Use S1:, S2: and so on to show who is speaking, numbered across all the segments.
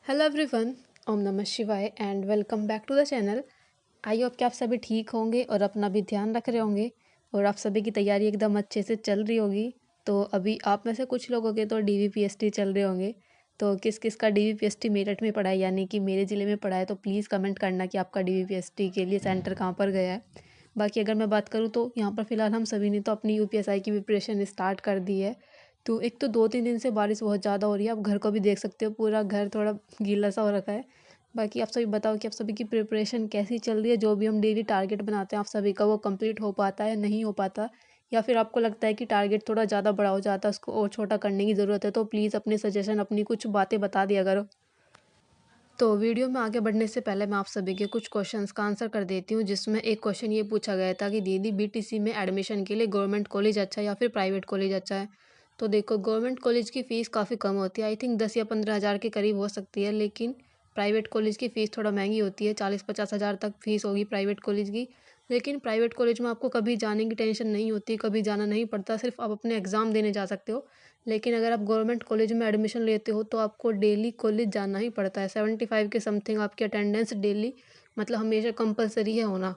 S1: Hello everyone. ओम नमः शिवाय and welcome back to the channel. I hope कि आप सभी ठीक होंगे और अपना भी ध्यान रख रहे होंगे और आप सभी की तैयारी एकदम अच्छे से चल रही होगी। तो अभी आप में से कुछ लोगों के तो डीवीपीएसटी चल रहे होंगे। तो किस किस का डीवीपीएसटी मेरठ में पड़ा है यानी कि मेरे ज़िले में पड़ा है, तो प्लीज़ कमेंट करना कि आपका डीवीपीएसटी के लिए सेंटर कहाँ पर गया है। बाकी अगर मैं बात करूँ तो यहाँ पर फ़िलहाल हम सभी ने तो अपनी यूपीएसआई की प्रिपरेशन स्टार्ट कर दी है। तो एक तो 2-3 दिन से बारिश बहुत ज़्यादा हो रही है, आप घर को भी देख सकते हो, पूरा घर थोड़ा गीला सा हो रखा है। बाकी आप सभी बताओ कि आप सभी की प्रिपरेशन कैसी चल रही है? जो भी हम डेली टारगेट बनाते हैं आप सभी का, वो कंप्लीट हो पाता है, नहीं हो पाता? या फिर आपको लगता है कि टारगेट थोड़ा ज़्यादा बड़ा हो जाता है, उसको और छोटा करने की ज़रूरत है? तो प्लीज़ अपने सजेशन, अपनी कुछ बातें बता दिया करो। तो वीडियो में आगे बढ़ने से पहले मैं आप सभी के कुछ क्वेश्चंस का आंसर कर देती हूँ, जिसमें एक क्वेश्चन ये पूछा गया था कि दीदी बीटीसी में एडमिशन के लिए गवर्नमेंट कॉलेज अच्छा है या फिर प्राइवेट कॉलेज अच्छा है? तो देखो, गवर्नमेंट कॉलेज की फ़ीस काफ़ी कम होती है, आई थिंक 10 या 15 हज़ार के करीब हो सकती है, लेकिन प्राइवेट कॉलेज की फ़ीस थोड़ा महंगी होती है, 40-50 हज़ार तक फ़ीस होगी प्राइवेट कॉलेज की। लेकिन प्राइवेट कॉलेज में आपको कभी जाने की टेंशन नहीं होती, कभी जाना नहीं पड़ता, सिर्फ आप अपने एग्ज़ाम देने जा सकते हो। लेकिन अगर आप गवर्नमेंट कॉलेज में एडमिशन लेते हो तो आपको डेली कॉलेज जाना ही पड़ता है। 75 के समथिंग आपकी अटेंडेंस डेली, मतलब हमेशा कंपलसरी है होना।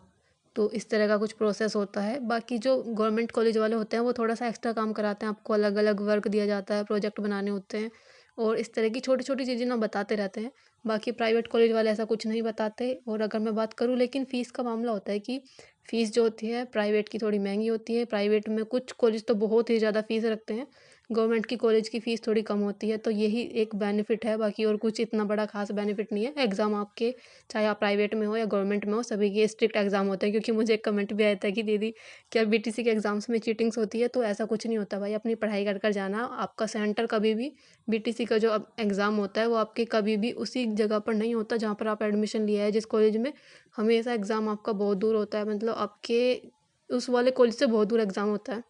S1: तो इस तरह का कुछ प्रोसेस होता है। बाकी जो गवर्नमेंट कॉलेज वाले होते हैं वो थोड़ा सा एक्स्ट्रा काम कराते हैं, आपको अलग अलग वर्क दिया जाता है, प्रोजेक्ट बनाने होते हैं और इस तरह की छोटी छोटी चीज़ें ना बताते रहते हैं। बाकी प्राइवेट कॉलेज वाले ऐसा कुछ नहीं बताते। और अगर मैं बात करूँ, लेकिन फ़ीस का मामला होता है कि फ़ीस जो होती है प्राइवेट की थोड़ी महंगी होती है। प्राइवेट में कुछ कॉलेज तो बहुत ही ज़्यादा फ़ीस रखते हैं, गवर्नमेंट की कॉलेज की फ़ीस थोड़ी कम होती है। तो यही एक बेनिफिट है, बाकी और कुछ इतना बड़ा खास बेनिफिट नहीं है। एग्ज़ाम आपके, चाहे आप प्राइवेट में हो या गवर्नमेंट में हो, सभी के स्ट्रिक्ट एग्ज़ाम होते हैं। क्योंकि मुझे एक कमेंट भी आया था कि दीदी क्या बीटीसी के एग्ज़ाम्स में चीटिंग्स होती है? तो ऐसा कुछ नहीं होता भाई, अपनी पढ़ाई कर कर जाना। आपका सेंटर कभी भी, बीटीसी का जो अब एग्ज़ाम होता है वो आपके कभी भी उसी जगह पर नहीं होता जहाँ पर आप एडमिशन लिया है जिस कॉलेज में। हमेशा एग्ज़ाम आपका बहुत दूर होता है, मतलब आपके उस वाले कॉलेज से बहुत दूर एग्ज़ाम होता है।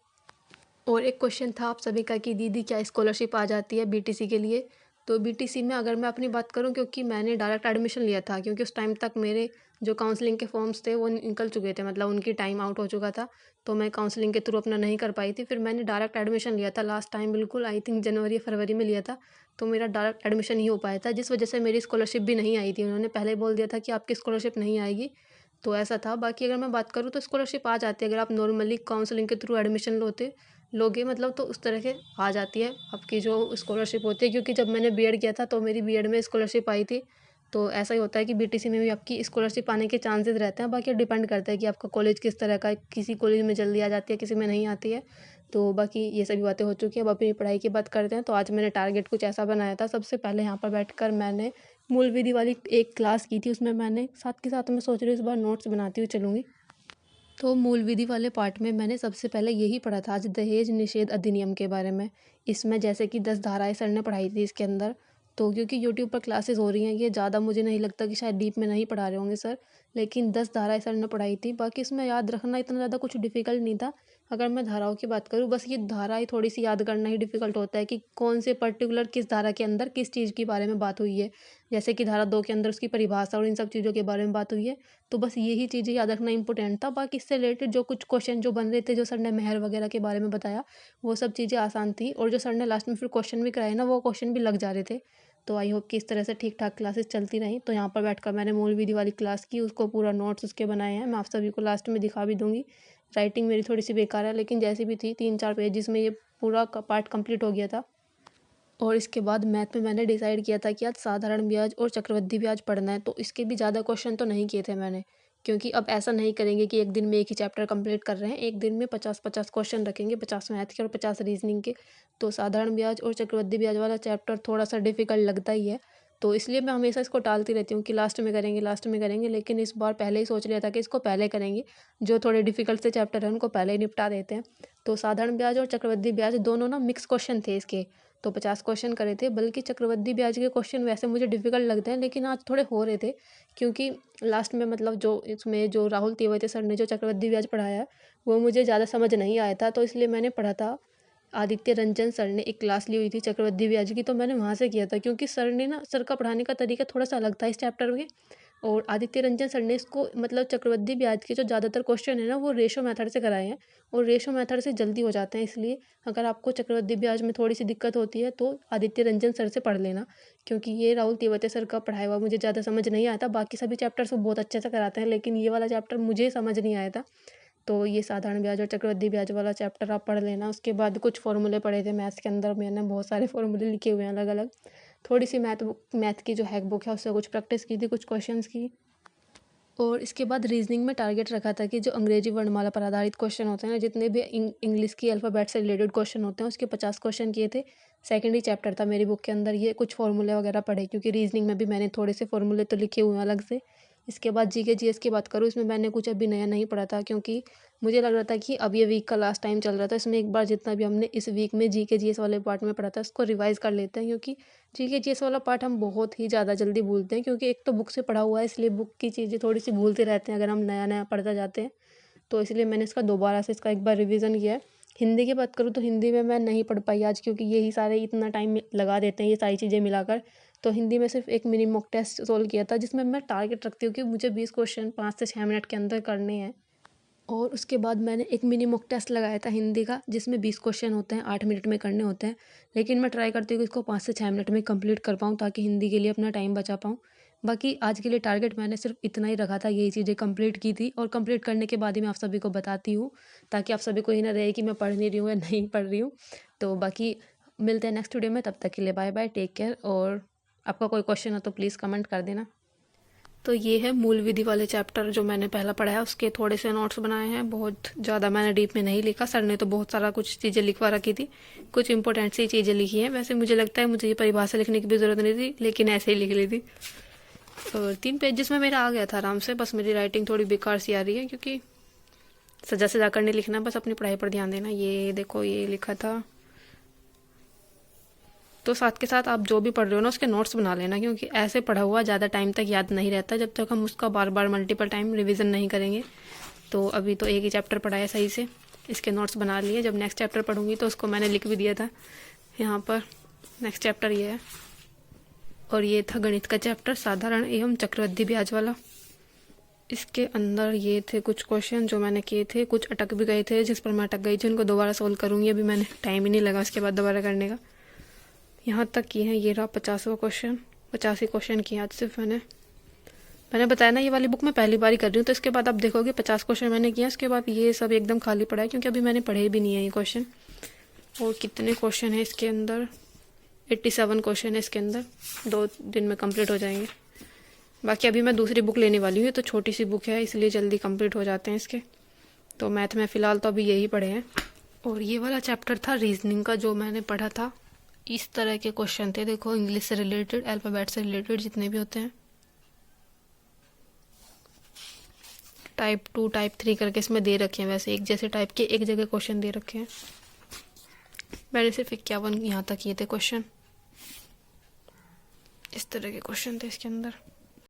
S1: और एक क्वेश्चन था आप सभी का कि दीदी क्या स्कॉलरशिप आ जाती है बीटीसी के लिए? तो बीटीसी में अगर मैं अपनी बात करूं, क्योंकि मैंने डायरेक्ट एडमिशन लिया था, क्योंकि उस टाइम तक मेरे जो काउंसलिंग के फॉर्म्स थे वो निकल चुके थे, मतलब उनकी टाइम आउट हो चुका था। तो मैं काउंसलिंग के थ्रू अपना नहीं कर पाई थी, फिर मैंने डायरेक्ट एडमिशन लिया था लास्ट टाइम, बिल्कुल आई थिंक जनवरी फरवरी में लिया था। तो मेरा डायरेक्ट एडमिशन ही हो पाया था, जिस वजह से मेरी स्कॉलरशिप भी नहीं आई थी। उन्होंने पहले ही बोल दिया था कि आपकी स्कॉलरशिप नहीं आएगी। तो ऐसा था। बाकी अगर मैं बात करूँ तो स्कॉलरशिप आ जाती है अगर आप नॉर्मली काउंसलिंग के थ्रू एडमिशन लोगे, मतलब तो उस तरह के आ जाती है आपकी जो स्कॉलरशिप होती है। क्योंकि जब मैंने बीएड किया था तो मेरी बीएड में स्कॉलरशिप आई थी। तो ऐसा ही होता है कि बीटीसी में भी आपकी स्कॉलरशिप आने के चांसेस रहते हैं। बाकी डिपेंड करता है कि आपका कॉलेज किस तरह का है, किसी कॉलेज में जल्दी आ जाती है, किसी में नहीं आती है। तो बाकी ये सभी बातें हो चुकी है, अब अपनी पढ़ाई की बात करते हैं। तो आज मैंने टारगेट कुछ ऐसा बनाया था, सबसे पहले यहाँ पर बैठकर मैंने मूल विधि वाली एक क्लास की थी, उसमें मैंने साथ के साथ मैं सोच रही हूँ इस बार नोट्स बनाती हुई चलूँगी। तो मूल विधि वाले पार्ट में मैंने सबसे पहले यही पढ़ा था आज, दहेज निषेध अधिनियम के बारे में। इसमें जैसे कि 10 धाराएं सर ने पढ़ाई थी इसके अंदर। तो क्योंकि यूट्यूब पर क्लासेस हो रही हैं, ये ज़्यादा मुझे नहीं लगता कि शायद डीप में नहीं पढ़ा रहे होंगे सर, लेकिन 10 धाराएं सर ने पढ़ाई थी। बाकी इसमें याद रखना इतना ज़्यादा कुछ डिफ़िकल्ट नहीं था। अगर मैं धाराओं की बात करूँ, बस ये धाराएं थोड़ी सी याद करना ही डिफ़िकल्ट होता है कि कौन से पर्टिकुलर किस धारा के अंदर किस चीज़ के बारे में बात हुई है। जैसे कि धारा 2 के अंदर उसकी परिभाषा और इन सब चीज़ों के बारे में बात हुई है। तो बस यही चीज़ें याद रखना इंपॉर्टेंट था। बाकी इससे रिलेटेड जो कुछ क्वेश्चन जो बन रहे थे, जो सर ने मेहर वगैरह के बारे में बताया, वो सब चीज़ें आसान थी। और जो सर ने लास्ट में फिर क्वेश्चन भी कराए ना, वो क्वेश्चन भी लग जा रहे थे। तो आई होप कि इस तरह से ठीक ठाक क्लासेस चलती रहीं। तो यहाँ पर बैठकर मैंने मूल विधि वाली क्लास की, उसको पूरा नोट्स उसके बनाए हैं, मैं आप सभी को लास्ट में दिखा भी दूंगी। राइटिंग मेरी थोड़ी सी बेकार है, लेकिन जैसी भी थी 3-4 पेजेस में ये पूरा पार्ट कंप्लीट हो गया था। और इसके बाद मैथ में मैंने डिसाइड किया था कि आज साधारण ब्याज और चक्रवृद्धि ब्याज पढ़ना है। तो इसके भी ज़्यादा क्वेश्चन तो नहीं किए थे मैंने, क्योंकि अब ऐसा नहीं करेंगे कि एक दिन में एक ही चैप्टर कंप्लीट कर रहे हैं। एक दिन में 50-50 क्वेश्चन रखेंगे, 50 मैथ के और 50 रीजनिंग के। तो साधारण ब्याज और चक्रवृद्धि ब्याज वाला चैप्टर थोड़ा सा डिफिकल्ट लगता ही है। तो इसलिए मैं हमेशा इसको टालती रहती हूँ कि लास्ट में करेंगे, लास्ट में करेंगे। लेकिन इस बार पहले ही सोच लिया था कि इसको पहले करेंगे, जो थोड़े डिफिकल्ट से चैप्टर हैं उनको पहले ही निपटा देते हैं। तो साधारण ब्याज और चक्रवृद्धि ब्याज दोनों ना मिक्स क्वेश्चन थे इसके। तो 50 क्वेश्चन करे थे, बल्कि चक्रवृद्धि ब्याज के क्वेश्चन वैसे मुझे डिफिकल्ट लगते हैं, लेकिन आज थोड़े हो रहे थे। क्योंकि लास्ट में, मतलब जो इसमें जो राहुल तेवते सर ने जो चक्रवृद्धि ब्याज पढ़ाया है, वो मुझे ज़्यादा समझ नहीं आया था। तो इसलिए मैंने पढ़ा था, आदित्य रंजन सर ने एक क्लास ली हुई थी चक्रवृद्धि ब्याज की, तो मैंने वहाँ से किया था। क्योंकि सर का पढ़ाने का तरीका थोड़ा सा अलग था इस चैप्टर में। और आदित्य रंजन सर ने इसको मतलब चक्रवृद्धि ब्याज के जो ज़्यादातर क्वेश्चन है ना वो रेशो मेथड से कराए हैं, और रेशो मेथड से जल्दी हो जाते हैं। इसलिए अगर आपको चक्रवृद्धि ब्याज में थोड़ी सी दिक्कत होती है तो आदित्य रंजन सर से पढ़ लेना, क्योंकि ये राहुल तेवते सर का पढ़ाया हुआ मुझे ज़्यादा समझ नहीं आता। बाकी सभी चैप्टर्स वो बहुत अच्छे से कराते हैं, लेकिन ये वाला चैप्टर मुझे समझ नहीं आया था। तो ये साधारण ब्याज और चक्रवृद्धि ब्याज वाला चैप्टर आप पढ़ लेना। उसके बाद कुछ फॉर्मूले पढ़े थे मैथ्स के अंदर, मैंने बहुत सारे फॉर्मूले लिखे हुए हैं अलग अलग। थोड़ी सी मैथ की जो हैक बुक है उससे कुछ प्रैक्टिस की थी, कुछ क्वेश्चंस की। और इसके बाद रीजनिंग में टारगेट रखा था कि जो अंग्रेजी वर्णमाला पर आधारित क्वेश्चन होते हैं, जितने भी इंग्लिश की अल्फ़ाबेट से रिलेटेड क्वेश्चन होते हैं, उसके 50 क्वेश्चन किए थे। सेकेंड ही चैप्टर था मेरी बुक के अंदर ये। कुछ फॉर्मूले वगैरह पढ़े, क्योंकि रीजनिंग में भी मैंने थोड़े से फॉर्मूले तो लिखे हुए हैं अलग से। इसके बाद जीके जीएस की बात करूँ, इसमें मैंने कुछ अभी नया नहीं पढ़ा था, क्योंकि मुझे लग रहा था कि अब ये वीक का लास्ट टाइम चल रहा था, इसमें एक बार जितना भी हमने इस वीक में जीके जीएस वाले पार्ट में पढ़ा था उसको रिवाइज़ कर लेते हैं, क्योंकि जीके जीएस वाला पार्ट हम बहुत ही ज़्यादा जल्दी भूलते हैं, क्योंकि एक तो बुक से पढ़ा हुआ है, इसलिए बुक की चीज़ें थोड़ी सी भूलते रहते हैं अगर हम नया नया पढ़ते जाते हैं। तो इसलिए मैंने इसका दोबारा से इसका एक बार रिवीजन किया है। हिंदी की बात करूँ तो हिंदी में मैं नहीं पढ़ पाई आज, क्योंकि यही सारे इतना टाइम लगा देते हैं ये सारी चीज़ें मिलाकर। तो हिंदी में सिर्फ एक मिनी मॉक टेस्ट सोल्व किया था, जिसमें मैं टारगेट रखती हूँ कि मुझे 20 क्वेश्चन 5 से 6 मिनट के अंदर करने हैं। और उसके बाद मैंने एक मिनी मॉक टेस्ट लगाया था हिंदी का, जिसमें 20 क्वेश्चन होते हैं, 8 मिनट में करने होते हैं। लेकिन मैं ट्राई करती हूँ कि इसको 5 से 6 मिनट में कंप्लीट कर पाऊँ, ताकि हिंदी के लिए अपना टाइम बचा पाऊँ। बाकी आज के लिए टारगेट मैंने सिर्फ इतना ही रखा था, यही चीज़ें कंप्लीट की थी, और कंप्लीट करने के बाद ही मैं आप सभी को बताती हूँ, ताकि आप सभी को ये ना रहे कि मैं पढ़ नहीं रही हूँ या नहीं पढ़ रही हूँ। तो बाकी मिलते हैं नेक्स्ट वीडियो में, तब तक के लिए बाय बाय, टेक केयर। और आपका कोई क्वेश्चन हो तो प्लीज़ कमेंट कर देना। तो ये है मूल विधि वाले चैप्टर जो मैंने पहला पढ़ा है, उसके थोड़े से नोट्स बनाए हैं। बहुत ज़्यादा मैंने डीप में नहीं लिखा, सर ने तो बहुत सारा कुछ चीज़ें लिखवा रखी थी, कुछ इंपॉर्टेंट सी चीज़ें लिखी हैं। वैसे मुझे लगता है मुझे ये परिभाषा लिखने की भी ज़रूरत नहीं थी, लेकिन ऐसे ही लिख ली थी। और 3 पेजेस में मेरा आ गया था आराम से। बस मेरी राइटिंग थोड़ी बेकार सी आ रही है, क्योंकि सजा सजा कर नहीं लिखना, बस अपनी पढ़ाई पर ध्यान देना। ये देखो ये लिखा था। तो साथ के साथ आप जो भी पढ़ रहे हो ना उसके नोट्स बना लेना, क्योंकि ऐसे पढ़ा हुआ ज़्यादा टाइम तक याद नहीं रहता जब तक हम उसका बार बार मल्टीपल टाइम रिवीजन नहीं करेंगे। तो अभी तो एक ही चैप्टर पढ़ा है सही से, इसके नोट्स बना लिए। जब नेक्स्ट चैप्टर पढ़ूंगी तो उसको मैंने लिख भी दिया था यहाँ पर। नेक्स्ट चैप्टर ये है, और ये था गणित का चैप्टर, साधारण एवं चक्रवृद्धि ब्याज वाला। इसके अंदर ये थे कुछ क्वेश्चन जो मैंने किए थे, कुछ अटक भी गए थे, जिस पर मैं अटक गई थी उनको दोबारा सोल्व करूँगी। अभी मैंने टाइम ही नहीं लगा उसके बाद दोबारा करने का। यहाँ तक किए हैं, ये रहा 50वां क्वेश्चन। 85 क्वेश्चन किए आज सिर्फ मैंने बताया ना ये वाली बुक मैं पहली बार ही कर रही हूँ। तो इसके बाद आप देखोगे 50 क्वेश्चन मैंने किया, उसके बाद ये सब एकदम खाली पड़ा है, क्योंकि अभी मैंने पढ़े भी नहीं है ये क्वेश्चन। और कितने क्वेश्चन है इसके अंदर, 87 क्वेश्चन है इसके अंदर, 2 दिन में कंप्लीट हो जाएंगे। बाकी अभी मैं दूसरी बुक लेने वाली हूँ, तो छोटी सी बुक है इसलिए जल्दी कंप्लीट हो जाते हैं इसके। तो मैथ में फ़िलहाल तो अभी यही पढ़े हैं। और ये वाला चैप्टर था रीजनिंग का जो मैंने पढ़ा था। इस तरह के क्वेश्चन थे, देखो इंग्लिश से रिलेटेड, अल्फ़ाबेट से रिलेटेड जितने भी होते हैं। टाइप 2 टाइप 3 करके इसमें दे रखे हैं, वैसे एक जैसे टाइप के एक जगह क्वेश्चन दे रखे हैं। मैंने सिर्फ 51 यहाँ तक किए थे क्वेश्चन। इस तरह के क्वेश्चन थे इसके अंदर।